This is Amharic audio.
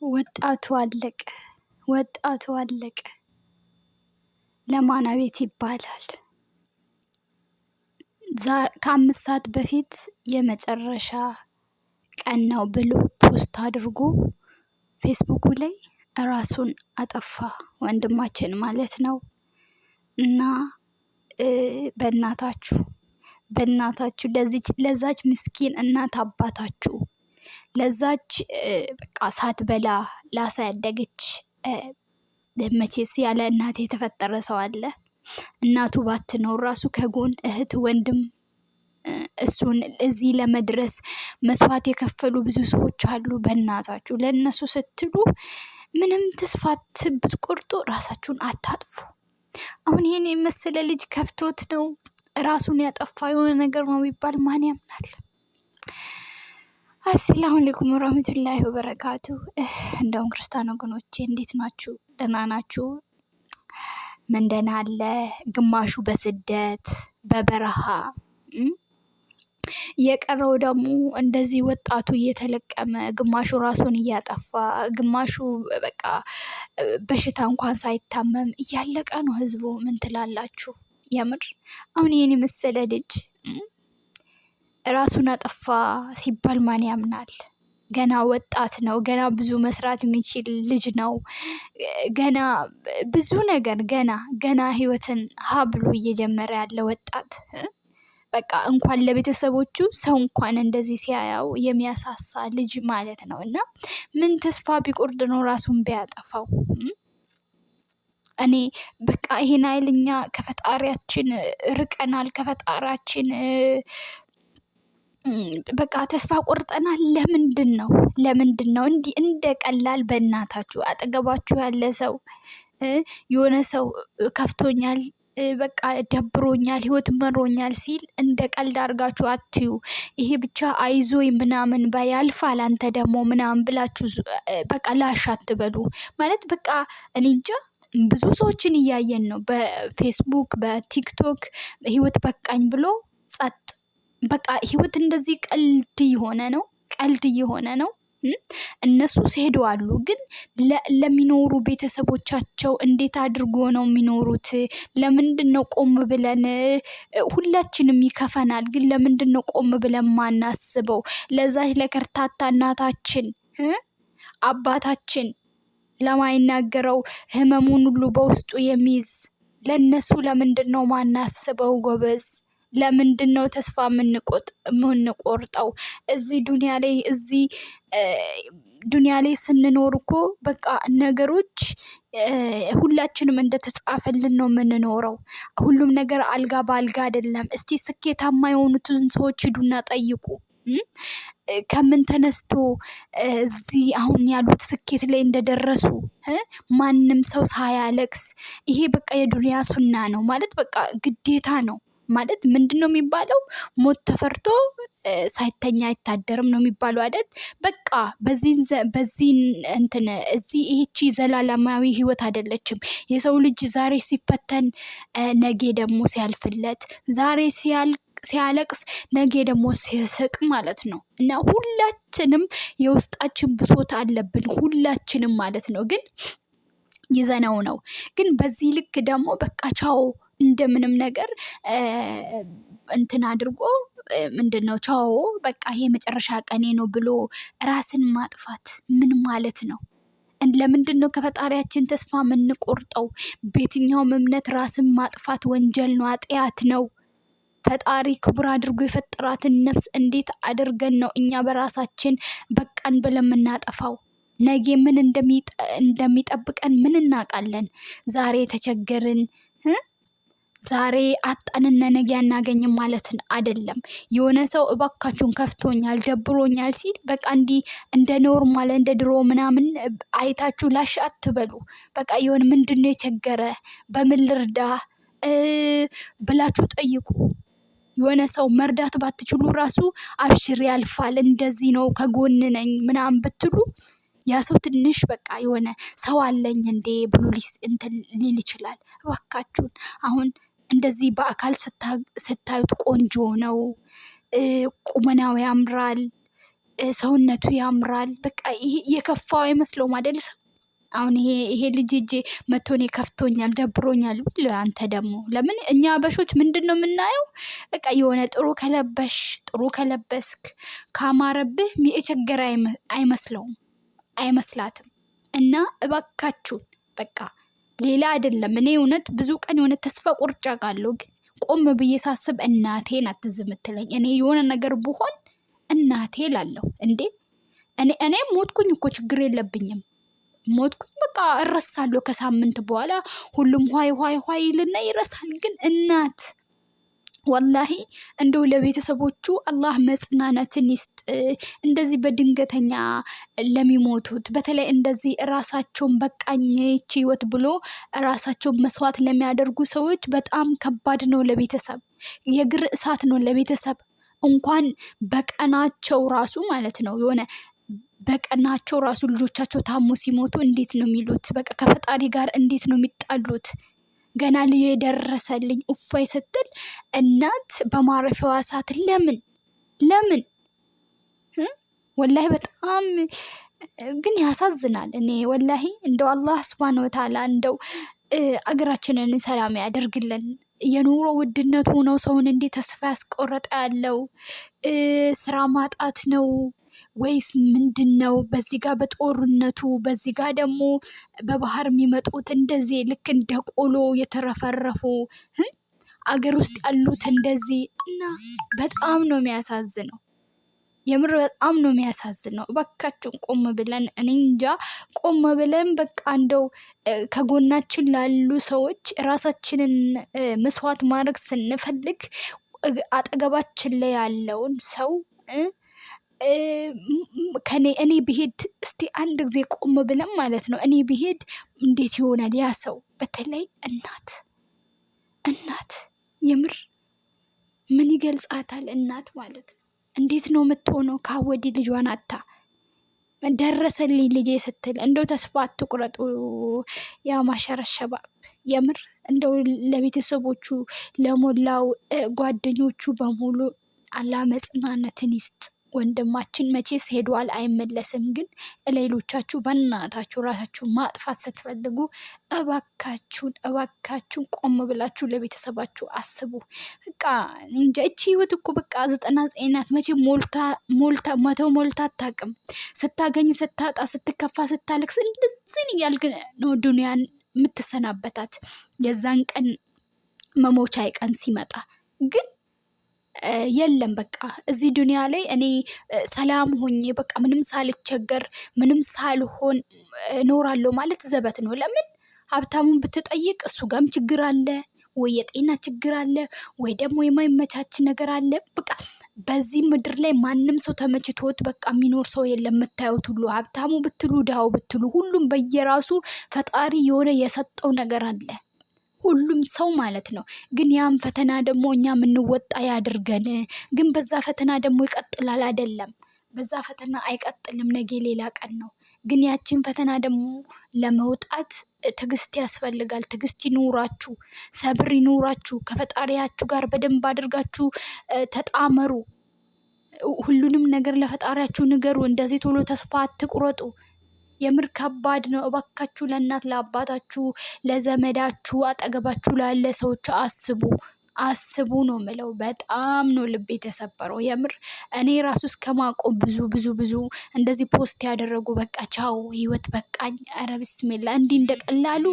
ወጣቱ አለቀ ወጣቱ አለቀ ለማን አቤት ይባላል። ከ5 ሰዓት በፊት የመጨረሻ ቀን ነው ብሎ ፖስት አድርጎ ፌስቡኩ ላይ ራሱን አጠፋ ወንድማችን ማለት ነው። እና በእናታችሁ ለዛች ምስኪን እናት አባታችሁ ለዛች በቃ ሳትበላ ላሳደገች መቼስ ያለ እናት የተፈጠረ ሰው አለ? እናቱ ባትኖር ራሱ ከጎን እህት ወንድም እሱን እዚህ ለመድረስ መስዋዕት የከፈሉ ብዙ ሰዎች አሉ። በእናታችሁ ለእነሱ ስትሉ ምንም ተስፋ ብትቆርጡ ራሳችሁን አታጥፉ። አሁን ይሄን የመሰለ ልጅ ከፍቶት ነው ራሱን ያጠፋ የሆነ ነገር ነው ቢባል ማን ያምናል? አሰላሙ አለይኩም ወራህመቱላሂ ወበረካቱ። እንደውም ክርስቲያን ወገኖቼ እንዴት ናችሁ? ደህና ናችሁ? ምን ደህና አለ? ግማሹ በስደት በበረሃ የቀረው ደግሞ እንደዚህ ወጣቱ እየተለቀመ ግማሹ ራሱን እያጠፋ ግማሹ በቃ በሽታ እንኳን ሳይታመም እያለቀ ነው ህዝቡ። ምን ትላላችሁ? የምር አሁን ይሄን የመሰለ ልጅ ራሱን አጠፋ ሲባል ማን ያምናል? ገና ወጣት ነው። ገና ብዙ መስራት የሚችል ልጅ ነው። ገና ብዙ ነገር ገና ህይወትን ሀ ብሎ እየጀመረ ያለ ወጣት በቃ እንኳን ለቤተሰቦቹ ሰው እንኳን እንደዚህ ሲያያው የሚያሳሳ ልጅ ማለት ነው። እና ምን ተስፋ ቢቆርጥ ነው ራሱን ቢያጠፋው? እኔ በቃ ይሄን አይልኛ ከፈጣሪያችን ርቀናል። ከፈጣሪያችን በቃ ተስፋ ቆርጠናል። ለምንድን ነው እንዲህ እንደ ቀላል? በእናታችሁ አጠገባችሁ ያለ ሰው የሆነ ሰው ከፍቶኛል፣ በቃ ደብሮኛል፣ ህይወት መሮኛል ሲል እንደ ቀልድ አድርጋችሁ አትዩ። ይሄ ብቻ አይዞኝ ምናምን ባያልፋል አንተ ደግሞ ምናምን ብላችሁ በቃ ላሽ አትበሉ ማለት በቃ እኔ እንጃ። ብዙ ሰዎችን እያየን ነው በፌስቡክ በቲክቶክ ህይወት በቃኝ ብሎ ጸጥ። በቃ ህይወት እንደዚህ ቀልድ እየሆነ ነው። እነሱ ሲሄዱ አሉ፣ ግን ለሚኖሩ ቤተሰቦቻቸው እንዴት አድርጎ ነው የሚኖሩት? ለምንድን ነው ቆም ብለን ሁላችንም ይከፈናል፣ ግን ለምንድን ነው ቆም ብለን ማናስበው? ለዛች ለከርታታ እናታችን አባታችን ለማይናገረው ህመሙን ሁሉ በውስጡ የሚይዝ ለነሱ ለምንድን ነው ማናስበው? ጎበዝ ለምንድን ነው ተስፋ የምንቆርጠው? እዚህ ዱንያ ላይ ስንኖር እኮ በቃ ነገሮች ሁላችንም እንደተጻፈልን ነው የምንኖረው። ሁሉም ነገር አልጋ በአልጋ አይደለም። እስቲ ስኬታማ የሆኑትን ሰዎች ሂዱና ጠይቁ። ከምን ተነስቶ እዚህ አሁን ያሉት ስኬት ላይ እንደደረሱ ማንም ሰው ሳያለቅስ። ይሄ በቃ የዱንያ ሱና ነው ማለት በቃ ግዴታ ነው ማለት ምንድን ነው የሚባለው? ሞት ተፈርቶ ሳይተኛ አይታደርም ነው የሚባለው አይደል? በቃ በዚህ እዚህ ይህቺ ዘላለማዊ ህይወት አይደለችም። የሰው ልጅ ዛሬ ሲፈተን ነገ ደግሞ ሲያልፍለት፣ ዛሬ ሲያለቅስ ነገ ደግሞ ሲስቅ ማለት ነው። እና ሁላችንም የውስጣችን ብሶት አለብን ሁላችንም ማለት ነው። ግን ይዘነው ነው። ግን በዚህ ልክ ደግሞ በቃ ቻው እንደምንም ነገር አድርጎ ምንድነው ቻው በቃ ይሄ መጨረሻ ቀኔ ነው ብሎ ራስን ማጥፋት ምን ማለት ነው? ለምንድን ነው ከፈጣሪያችን ተስፋ የምንቆርጠው? በየትኛውም እምነት ራስን ማጥፋት ወንጀል ነው፣ ኃጢአት ነው። ፈጣሪ ክቡር አድርጎ የፈጠራትን ነፍስ እንዴት አድርገን ነው እኛ በራሳችን በቃን ብለን የምናጠፋው? ነገ ምን እንደሚጠብቀን ምን እናውቃለን? ዛሬ ተቸገርን ዛሬ አጣንና ነገ አናገኝም ማለት አይደለም። የሆነ ሰው እባካችሁን ከፍቶኛል ደብሮኛል ሲል በቃ እንዲህ እንደ ኖርማል እንደ ድሮ ምናምን አይታችሁ ላሽ አትበሉ። በቃ የሆነ ምንድነው የቸገረ በምን ልርዳ ብላችሁ ጠይቁ። የሆነ ሰው መርዳት ባትችሉ ራሱ አብሽር ያልፋል፣ እንደዚህ ነው ከጎን ነኝ ምናምን ብትሉ ያ ሰው ትንሽ በቃ የሆነ ሰው አለኝ እንዴ ብሎ ሊል ይችላል። እባካችሁን አሁን እንደዚህ በአካል ስታዩት ቆንጆ ነው፣ ቁመናው ያምራል፣ ሰውነቱ ያምራል። በቃ የከፋው አይመስለውም አይደል? አሁን ይሄ ልጅ እጄ መቶኔ ከፍቶኛል ደብሮኛል ብል አንተ ደግሞ ለምን እኛ አበሾች ምንድን ነው የምናየው? በቃ የሆነ ጥሩ ከለበስክ ካማረብህ የቸገረ አይመስለውም አይመስላትም። እና እባካችሁን በቃ ሌላ አይደለም። እኔ እውነት ብዙ ቀን የሆነ ተስፋ ቁርጫ ቃለሁ፣ ግን ቆም ብዬ ሳስብ እናቴን አትዝምትለኝ። እኔ የሆነ ነገር ብሆን እናቴ ላለሁ እንዴ እኔ ሞትኩኝ እኮ ችግር የለብኝም። ሞትኩኝ በቃ እረሳለሁ። ከሳምንት በኋላ ሁሉም ኋይ ይልና ይረሳል። ግን እናት ወላሂ እንደው ለቤተሰቦቹ አላህ መጽናናትን ይስጥ። እንደዚህ በድንገተኛ ለሚሞቱት በተለይ እንደዚህ ራሳቸውን በቃኝ ይህች ህይወት ብሎ ራሳቸውን መስዋዕት ለሚያደርጉ ሰዎች በጣም ከባድ ነው። ለቤተሰብ የእግር እሳት ነው። ለቤተሰብ እንኳን በቀናቸው ራሱ ማለት ነው የሆነ በቀናቸው ራሱ ልጆቻቸው ታሞ ሲሞቱ እንዴት ነው የሚሉት? በቃ ከፈጣሪ ጋር እንዴት ነው የሚጣሉት? ገና ልዩ የደረሰልኝ እፎይ ስትል እናት በማረፊያዋ ሰዓት ለምን ወላሂ በጣም ግን ያሳዝናል። እኔ ወላሂ እንደው አላህ ሱብሃነሁ ወተዓላ እንደው አገራችንን ሰላም ያደርግልን። የኑሮ ውድነቱ ነው ሰውን እንዴት ተስፋ ያስቆረጠ ያለው? ስራ ማጣት ነው ወይስ ምንድን ነው? በዚህ ጋር በጦርነቱ በዚህ ጋር ደግሞ በባህር የሚመጡት እንደዚህ ልክ እንደ ቆሎ የተረፈረፉ አገር ውስጥ ያሉት እንደዚህ እና በጣም ነው የሚያሳዝነው። የምር በጣም ነው የሚያሳዝነው። እባካችሁን ቆም ብለን እኔ እንጃ ቆም ብለን በቃ እንደው ከጎናችን ላሉ ሰዎች ራሳችንን መስዋዕት ማድረግ ስንፈልግ አጠገባችን ላይ ያለውን ሰው እኔ ብሄድ እስቲ አንድ ጊዜ ቆም ብለን ማለት ነው እኔ ብሄድ እንዴት ይሆናል ያ ሰው? በተለይ እናት የምር ምን ይገልጻታል? እናት ማለት ነው እንዴት ነው የምትሆነው? ካወዲ ልጇን አታ ደረሰልኝ ልጄ ስትል እንደው ተስፋ አትቁረጡ ያ ማሸረ ሸባብ። የምር እንደው ለቤተሰቦቹ ለሞላው ጓደኞቹ በሙሉ አላህ መጽናናትን ይስጥ። ወንድማችን መቼስ ሄዷል አይመለስም። ግን ሌሎቻችሁ በእናታችሁ ራሳችሁን ማጥፋት ስትፈልጉ እባካችሁን ቆም ብላችሁ ለቤተሰባችሁ አስቡ። በቃ እንጃ እቺ ህይወት እኮ በቃ 99 ናት። መቼ ሞልታ አታውቅም። ስታገኝ፣ ስታጣ፣ ስትከፋ፣ ስታለቅስ እንደዚህ እያልክ ነው ዱንያን የምትሰናበታት። የዛን ቀን መሞቻ ቀን ሲመጣ ግን የለም በቃ እዚህ ዱንያ ላይ እኔ ሰላም ሆኜ በቃ ምንም ሳልቸገር ምንም ሳልሆን እኖራለሁ ማለት ዘበት ነው። ለምን ሀብታሙን ብትጠይቅ እሱ ጋም ችግር አለ፣ ወይ የጤና ችግር አለ፣ ወይ ደግሞ የማይመቻች ነገር አለ። በቃ በዚህ ምድር ላይ ማንም ሰው ተመችቶት በቃ የሚኖር ሰው የለም። የምታዩት ሁሉ ሀብታሙ ብትሉ ድሃው ብትሉ ሁሉም በየራሱ ፈጣሪ የሆነ የሰጠው ነገር አለ፣ ሁሉም ሰው ማለት ነው። ግን ያም ፈተና ደግሞ እኛ የምንወጣ ያድርገን። ግን በዛ ፈተና ደግሞ ይቀጥላል አይደለም? በዛ ፈተና አይቀጥልም፣ ነገ ሌላ ቀን ነው። ግን ያችን ፈተና ደግሞ ለመውጣት ትዕግስት ያስፈልጋል። ትዕግስት ይኑራችሁ፣ ሰብር ይኑራችሁ። ከፈጣሪያችሁ ጋር በደንብ አድርጋችሁ ተጣመሩ። ሁሉንም ነገር ለፈጣሪያችሁ ንገሩ። እንደዚህ ቶሎ ተስፋ አትቁረጡ። የምር ከባድ ነው። እባካችሁ ለእናት ለአባታችሁ፣ ለዘመዳችሁ፣ አጠገባችሁ ላለ ሰዎች አስቡ ነው ምለው። በጣም ነው ልብ የተሰበረው የምር። እኔ ራሱ እስከማቆም ብዙ እንደዚህ ፖስት ያደረጉ በቃ ቻው ህይወት በቃኝ፣ ኧረ ብስሚላ እንዲህ እንደቀላሉ